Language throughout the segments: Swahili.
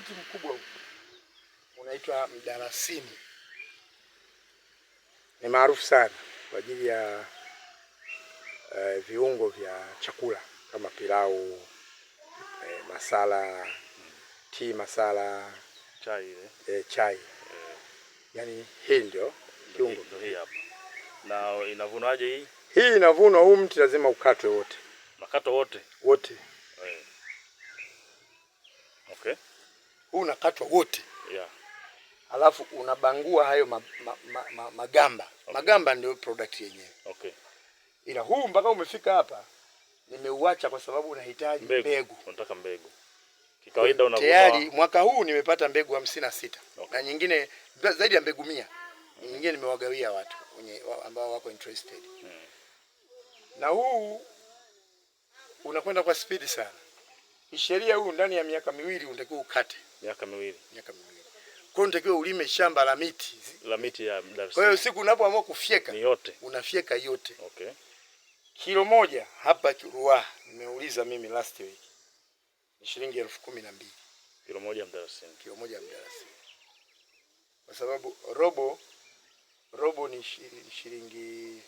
mti mkubwa huu unaitwa mdalasini. Ni maarufu sana kwa ajili ya viungo vya chakula kama pilau, masala, tea masala, chai chai. Yaani hii ndio kiungo hii hapa. Na inavunwaje hii? Hii inavunwa, huu mti lazima ukatwe wote. Makato wote? Wote. Okay. Huu unakatwa wote. Yeah. Alafu unabangua hayo magamba. Okay. Magamba ndio product yenyewe. Okay. Ila huu mpaka umefika hapa nimeuacha kwa sababu unahitaji mbegu. Unataka mbegu. Kikawaida unavuna. Tayari mwaka huu nimepata mbegu 56. Okay. Na nyingine zaidi ya mbegu 100. Nyingine nimewagawia watu ambao wako interested. Na huu unakwenda kwa speed sana. Sheria huu ndani ya miaka 2 unatakiwa ukate. Miaka 2. Miaka 2. Kwa hiyo unatakiwa ulime shamba la miti. La miti ya Dar es Salaam. Kwa hiyo siku unapoamua kufyeka ni yote. Unafyeka yote. Okay. Kilo moja hapa Ruaha nimeuliza mimi last week. Ni shilingi 12,000. Kilo moja mdalasini. Kilo moja mdalasini. Kwa sababu robo ni shilingi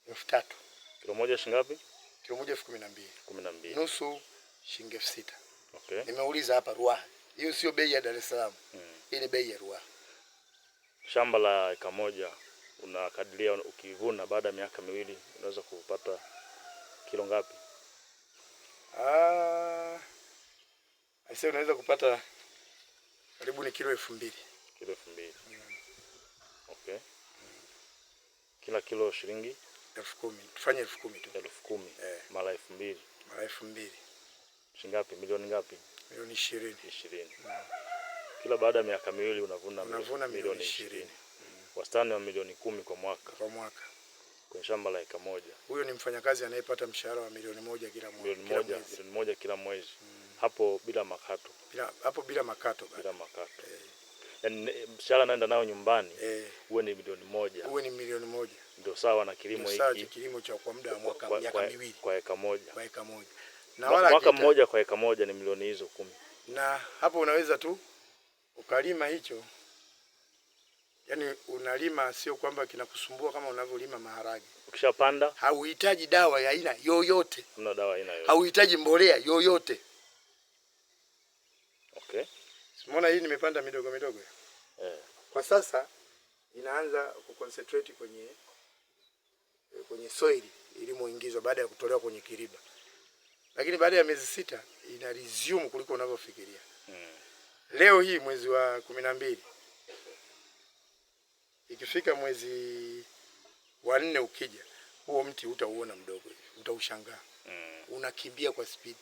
3,000. Kilo moja shilingi ngapi? Kilo moja 12,000. 12. Nusu shilingi 6,000. Okay. Nimeuliza hapa Ruaha. Hiyo sio bei ya Dar es Salaam. Hii ni bei ya Ruaha. Shamba la eka moja unakadiria ukivuna baada ya miaka 2 unaweza kupata kilo ngapi? Aisee, unaweza kupata karibu ni kilo 2,000. Kilo 2,000. Okay. Kila kilo shilingi 10,000. Tufanye 10,000 tu. 10,000 mara 2,000. Mara 2,000. Shilingi ngapi? Milioni ngapi? Milioni 20. 20. Kila baada ya miaka 2 unavuna milioni 20. Wastani wa milioni 10 kwa mwaka. Kwa mwaka. Kwenye shamba la eka moja. Huyo ni mfanyakazi anayepata mshahara wa milioni 1 kila mwezi. Milioni moja kila mwezi. Hapo bila makato. Bila makato. Bila makato. Yaani mshahara naenda nao nyumbani. Uwe ni milioni 1. Uwe ni milioni 1. Ndio sawa na kilimo hiki. Sawa kilimo cha kwa muda wa miaka 2. Kwa eka moja. Kwa eka moja. Na wala mwaka mmoja kwa eka moja ni milioni hizo 10. Na hapo unaweza tu ukalima hicho. Yaani unalima sio kwamba kinakusumbua kama unavyolima maharage. Ukishapanda hauhitaji dawa ya aina yoyote. Una dawa aina yoyote. Hauhitaji mbolea yoyote. Okay. Umeona hii nimepanda midogo. Kwa sasa inaanza kuconcentrate kwenye soil ilimoingizwa baada ya kutolewa kwenye kiriba. Lakini baada ya miezi 6 ina resume kuliko unavyofikiria. Leo hii mwezi wa 12. Ikifika mwezi wa 4 ukija, huo mti utauona mdogo hivi, utaushangaa. Unakimbia kwa speed.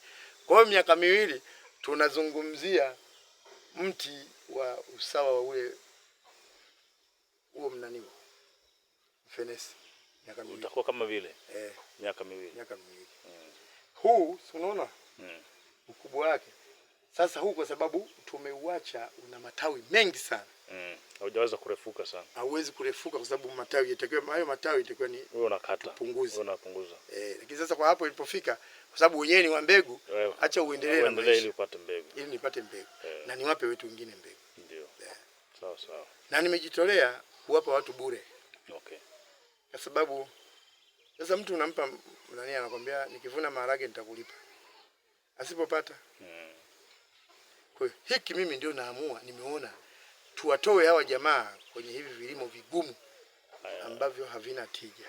Kwa hiyo miaka 2 tunazungumzia mti wa usawa wa huo mnaniwa. Fenesi. Miaka 2. Utakuwa kama vile. Miaka 2. Miaka 2. Huu unaona? Ukubwa wake. Sasa huu kwa sababu tumeuacha una matawi mengi sana. Haujaweza kurefuka sana. Hauwezi kurefuka kwa sababu hayo matawi itakuwa ni wewe unakata. Punguza. Unapunguza. Lakini sasa kwa hapo ilipofika kwa sababu wenyewe ni wa mbegu, acha uendelee na maisha. Ili upate mbegu. Ili nipate mbegu. Na niwape wetu wengine mbegu. Ndio. Sawa. Na nimejitolea kuwapa watu bure. Okay. Kwa sababu sasa mtu unampa nani anakuambia nikivuna maharage nitakulipa. Asipopata. Kwa hiyo hiki mimi ndio naamua, nimeona tuwatoe hawa jamaa kwenye hivi vilimo vigumu ambavyo havina tija.